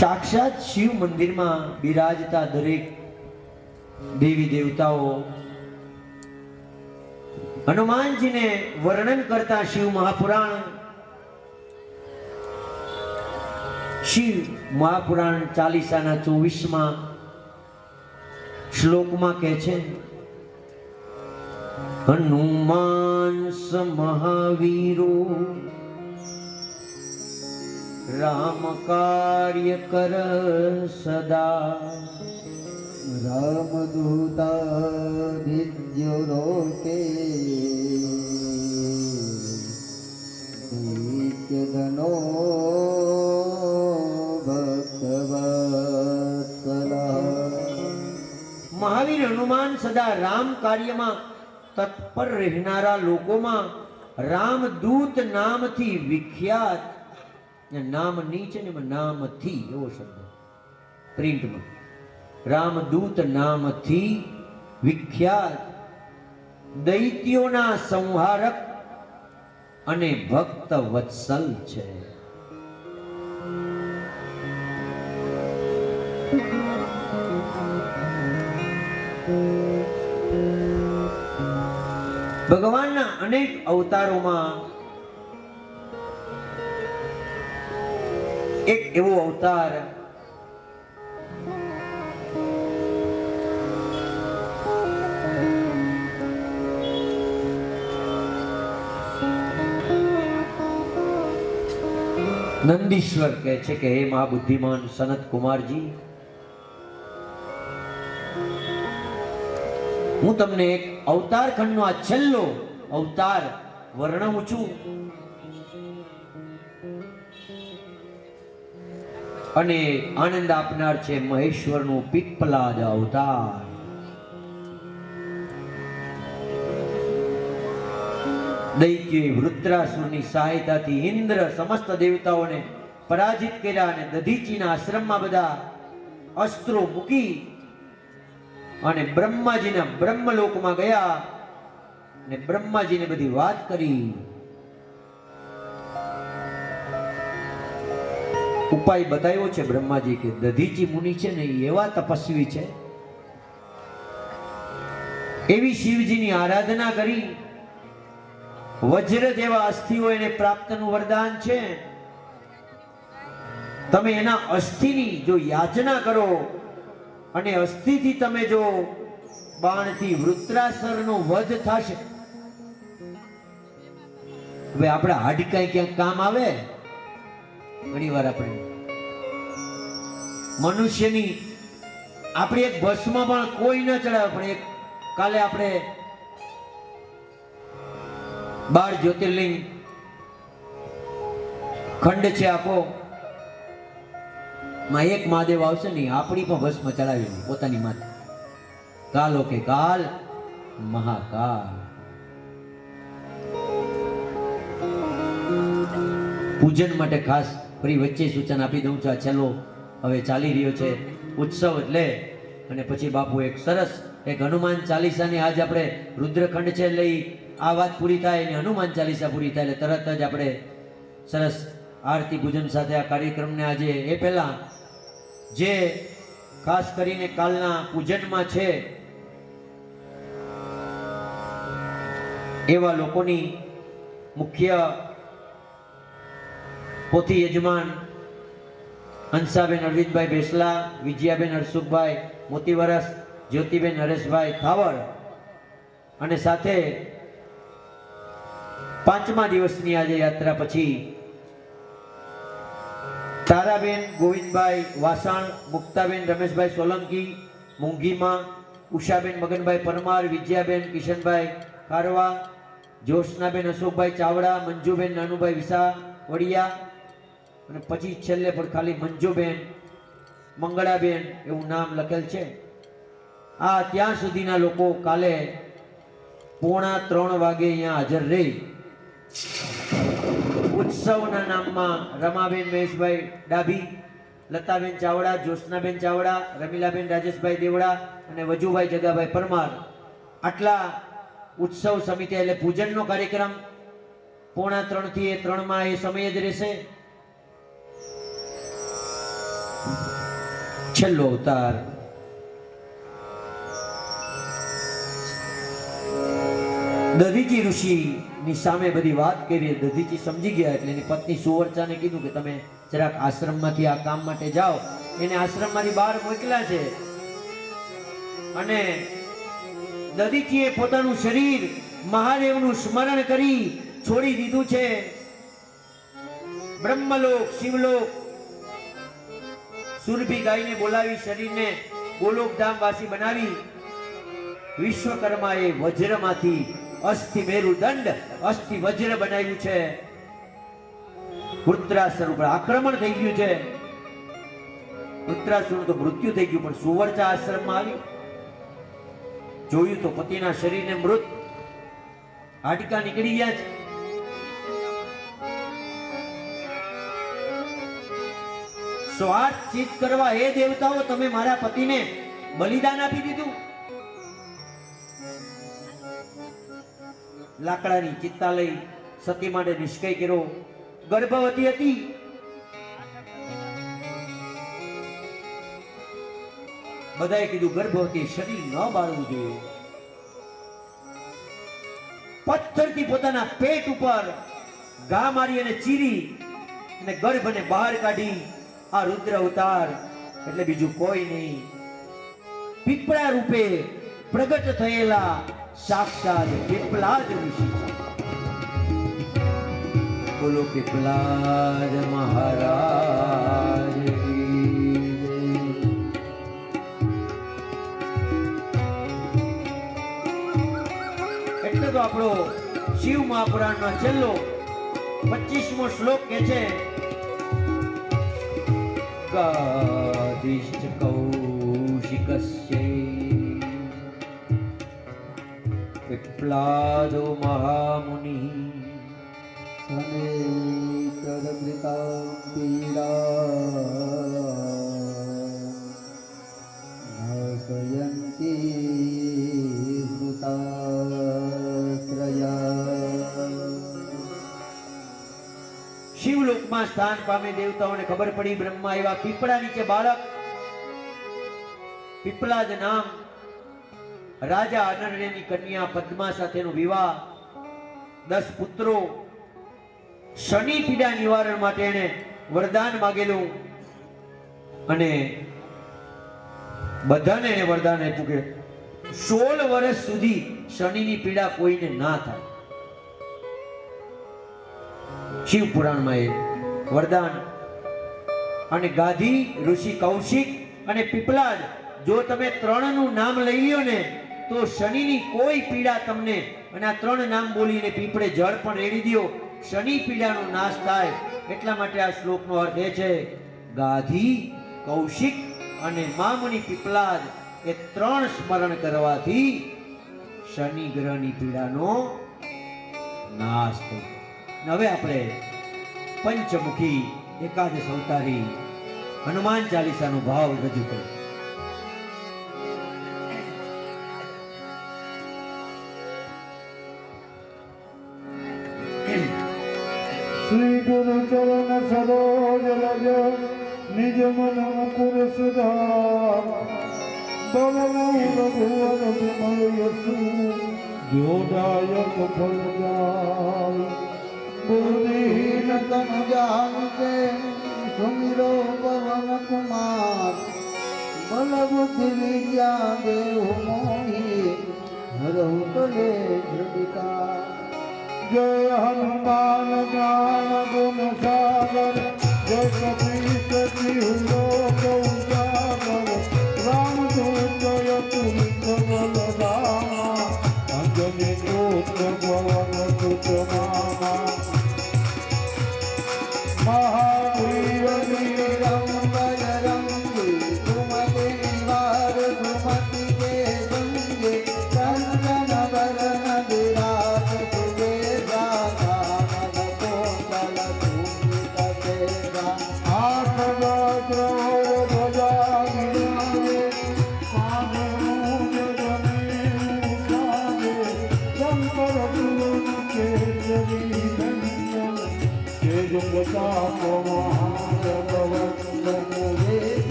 સાક્ષાત શિવ મંદિરમાં બિરાજતા દરેક દેવી દેવતાઓ હનુમાનજીને વર્ણન કરતા શિવ મહાપુરાણ ચાલીસાના 24માં શ્લોકમાં કહે છે, હનુમાન મહાવીરો રામ કાર્ય કર સદા, રામદૂતા દિવ્યો લોકે નિત્યધનો ભક્તવત્સલા. મહાવીર હનુમાન સદા રામ કાર્યમાં તત્પર રહેનારા લોકોમાં રામદૂત નામથી વિખ્યાત. નામ નીચે ને નામથી એવો શબ્દ પ્રિન્ટમાં, રામદૂત નામથી વિખ્યાત, દૈત્યોના સંહારક અને ભક્ત વત્સલ છે. ભગવાનના અનેક અવતારોમાં એક એવો અવતાર નંદીશ્વર કહે છે કે હે મહાબુદ્ધિમાન સનત કુમારજી, હું તમને એક અવતાર ખંડનો આ છેલ્લો અવતાર વર્ણવું છું અને આનંદ આપનાર છે મહેશ્વરનું પીપલાદ અવતાર. દૈત્યોએ વૃત્રાસુરની સહાયતાથી ઇન્દ્ર સમસ્ત દેવતાઓને પરાજિત કર્યા અને દધીચીના આશ્રમમાં બધા અસ્ત્રો મૂકી અને બ્રહ્માજીના બ્રહ્મલોકમાં ગયા અને બ્રહ્માજીને બધી વાત કરી. ઉપાય બતાવ્યો છે બ્રહ્માજી કે દધીચી મુનિ છે ને એવા તપસ્વી છે, એવી શિવજીની આરાધના કરી, વજ્ર જેવા અસ્થિઓ એને પ્રાપ્તનું વરદાન છે. તમે એના અસ્થિની જો યાચના કરો અને અસ્થિથી તમે જો બાણથી વૃત્રાસુરનો વધ થશે. હવે આપણા હાડકાઈ ક્યાંક કામ આવે. ઘણી વાર આપણે મનુષ્યની આપણી એક ભસ્મમાં પણ કોઈ ન ચડાવે, પણ એક કાલે આપણે 12 જ્યોતિર્લિંગ ખંડ છે આખો, માં એક મહાદેવ આવશે ને આપણી પણ ભસ્મ ચડાવી પોતાની માથે. કાલો કે કાલ મહાકાલ. પૂજન માટે ખાસ ફરી વચ્ચે સૂચન આપી દઉં છું. આ છેલ્લો હવે ચાલી રહ્યો છે ઉત્સવ એટલે, અને પછી બાપુ એક સરસ એક હનુમાન ચાલીસાની આજ આપણે રુદ્રખંડ છે લઈ આ વાત પૂરી થાય અને હનુમાન ચાલીસા પૂરી થાય એટલે તરત જ આપણે સરસ આરતી પૂજન સાથે આ કાર્યક્રમને આજે એ પહેલા જે ખાસ કરીને કાલના પૂજનમાં છે એવા લોકોની મુખ્ય પોથી યજમાન હંસાબેન અરવિંદભાઈ બેસલા, વિજયાબેન હરસુખભાઈ મોતીવરસ, જ્યોતિબેન હરેશભાઈ થાવર અને સાથે 5મા દિવસની આજે યાત્રા પછી તારાબેન ગોવિંદભાઈ વાસણ, મુક્તાબેન રમેશભાઈ સોલંકી મુંગીમાં, ઉષાબેન મગનભાઈ પરમાર, વિજયાબેન કિશનભાઈ કારવા, જોશનાબેન અશોકભાઈ ચાવડા, મંજુબેન નાનુભાઈ વિસા વડિયા અને પછી છેલ્લે પણ ખાલી મંજુબેન મંગળાબેન એવું નામ લખેલ છે. આ ત્યાં સુધીના લોકો કાલે 2:45 વાગે અહીંયા હાજર રહી ઉત્સવના નામમાં રમાબેન મહેશભાઈ ડાભી, લતાબેન ચાવડા, જોશનાબેન ચાવડા, રમીલાબેન રાજેશભાઈ દેવડા અને વજુભાઈ જગાભાઈ પરમાર આટલા ઉત્સવ સમિતિ એટલે પૂજનનો કાર્યક્રમ 2:45 થી 3 એ સમય જ રહેશે. છેલ્લો અવતાર દધીચી ઋષિ ની સામે બધી વાત કરી. દધીચી સમજી ગયા એટલે એની પત્ની સુવર્ચાને કીધું કે તમે જરાક આશ્રમમાંથી આ કામ માટે જાઓ. એને આશ્રમમાંથી બહાર મોકલ્યા છે અને દધીચીએ પોતાનું શરીર મહાદેવનું સ્મરણ કરી છોડી દીધું છે. બ્રહ્મલોક શિવલોક સુરભી ગાયને બોલાવી શરીરને ગોલોકધામ વાસી બનાવી. વિશ્વકર્માએ વજ્રમાંથી અસ્થિ મેરુદંડ અસ્થિ વજ્ર બનાવ્યું છે. વૃત્રાસુર ઉપર આક્રમણ થઈ ગયું છે. વૃત્રાસુર તો મૃત્યુ થઈ ગયું, પણ સુવર્ચા આશ્રમમાં આવી જોયું તો પતિના શરીરને મૃત હાડકા નીકળી ગયા છે. સ્વાર્થ ચિત કરવા હે દેવતાઓ, તમે મારા પતિને બલિદાન આપી દીધું. લાકડાની ચિત્તા લઈ સતી માટે નિશ્ચય કર્યો. ગર્ભવતી હતી. બધાએ કીધું ગર્ભવતી શરીર ન બાળવું જોઈએ. પથ્થરથી પોતાના પેટ ઉપર ઘા મારી અને ચીરી અને ગર્ભને બહાર કાઢી. આ રુદ્ર અવતાર એટલે બીજું કોઈ નહીં, પીપળા રૂપે પ્રગટ થયેલા સાક્ષાત પીપલાદ ઋષિ છે. બોલો પીપલાદ મહારાજ કી જય. એટલે તો આપણો શિવ મહાપુરાણનો છેલ્લો 25મો શ્લોક કે છે ગાદિષ્ઠ કૌશિકસ્ય પીપ્લાદો મહામુનિ સનેતરવૃતાં પીડા નાશયન્તી મૃતાશ્રયા. શિવલોકમાં સ્થાન પામે દેવતાઓને ખબર પડી. બ્રહ્મા આવ્યા. પીપળા નીચે બાળક પીપલાદ નામ. રાજા અનર્યની કન્યા પદ્મા સાથેનો વિવાહ. 10 પુત્રો. શનિ પીડા નિવારણ માટે એને વરદાન માંગેલું અને બધાને એને વરદાન આપ્યું કે 16 વર્ષ સુધી શનિની પીડા કોઈને ના થાય. શિવ પુરાણમાં એ વરદાન. અને ગાધી, ઋષિ કૌશિક અને પીપલાદ, જો તમે 3 નું નામ લઈ લ્યો ને તો શનિની કોઈ પીડા તમને, અને આ 3 નામ બોલીને પીપળે જળ પણ રેડી દો, શનિ પીડાનો નાશ થાય. એટલા માટે આ શ્લોકનો અર્થ એ છે ગાધી, કૌશિક અને મામુનિ પીપલાદ એ 3 સ્મરણ કરવાથી શનિ ગ્રહની પીડાનો નાશ થાય. હવે આપણે પંચમુખી એકાદશ અવતારી હનુમાન ચાલીસાનો ભાવ રજૂ કર્યો. શ્રી ગુરુ ચરણ સરોજ રજ નિજ મન મુકુર સુધાર બલવું રઘુવર વિમલ યશુ જોડાયક ફલ જાલ. બુદ્ધિહીન તન જાનકે સુમિરો પવન કુમાર બલ બુદ્ધિ વિદ્યા દેવ મોહી હરહુ તલે ધૃતિકા. જય હનુમાન જ્ઞાન ગુણ સાગર જય કપીશ તિહુલો ગૌસાગર રામદૂત જય તુલિત બલરામા અંજની પુત્ર પવન સુત મામા મહાવીર રંગ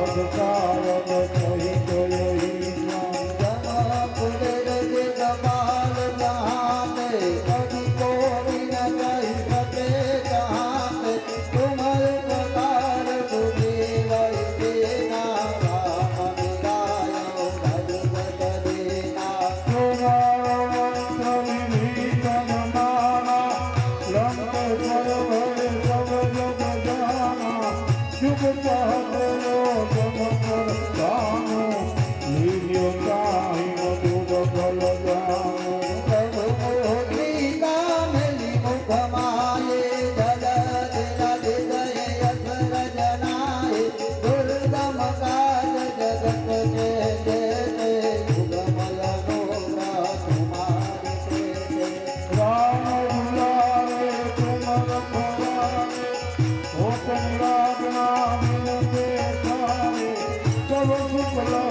સદકારક સહિત ઈશ્વર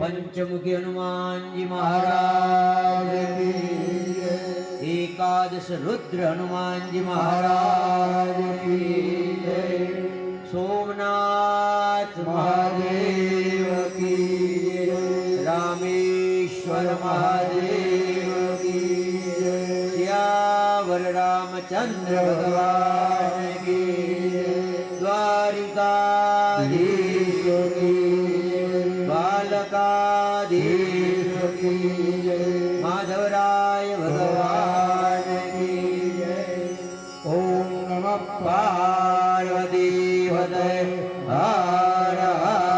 पंचमुखी हनुमान जी महाराज की जय। एकादश रुद्र हनुमान जी महाराज की जय। सोमनाथ महादेव की जय। रामेश्वर महादेव की जय। सियावर रामचंद्र भगवान की जय। द्वारिकाधीश की बालकाधीश की जय। माधवराय भगवान की जय। ओम नमः पार्वती हृदय हर हर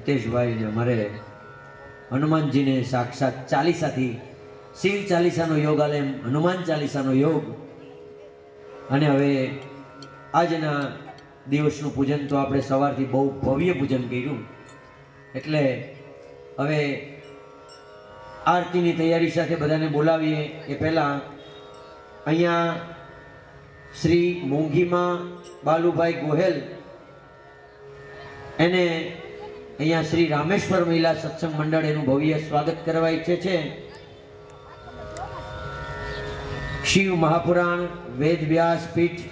હિતેશભાઈ ને અમારે હનુમાનજીને સાક્ષાત ચાલીસાથી શિવ ચાલીસાનો યોગ આલે એમ હનુમાન ચાલીસાનો યોગ. અને હવે આજના દિવસનું પૂજન તો આપણે સવારથી બહુ ભવ્ય પૂજન કર્યું. એટલે હવે આરતીની તૈયારી સાથે બધાને બોલાવીએ એ પહેલાં અહીંયા શ્રી મોંઘીમાં બાલુભાઈ ગોહેલ એને અહીંયા શ્રી રામેશ્વર મહિલા સત્સંગ મંડળ એનું ભવ્ય સ્વાગત કરવા ઈચ્છે છે. શિવ મહાપુરાણ વેદ વ્યાસ પીઠ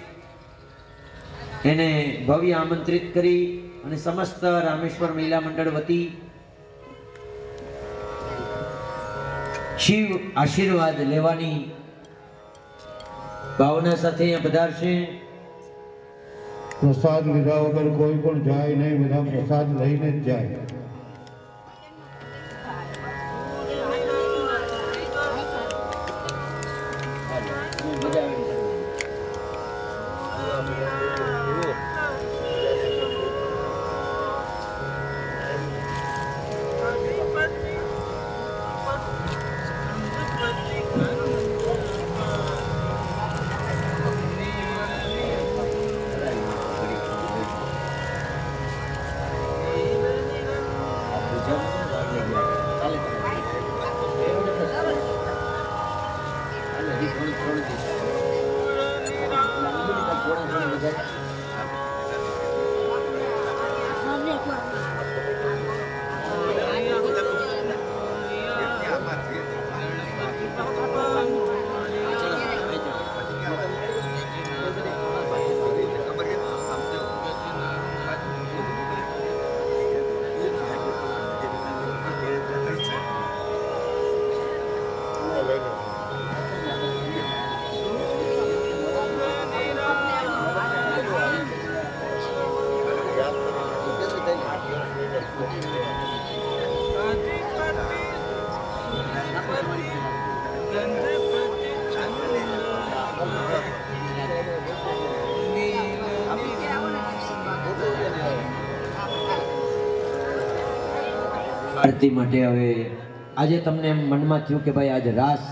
એને ભવ્ય આમંત્રિત કરી અને સમસ્ત રામેશ્વર મહિલા મંડળ વતી શિવ આશીર્વાદ લેવાની ભાવના સાથે અહીંયા પધારશે. પ્રસાદ લીધા વગર કોઈ પણ જાય નહીં, બધા પ્રસાદ લઈને જ જાય. આરતી માટે હવે આજે તમને એમ મનમાં થયું કે ભાઈ આજે રાસ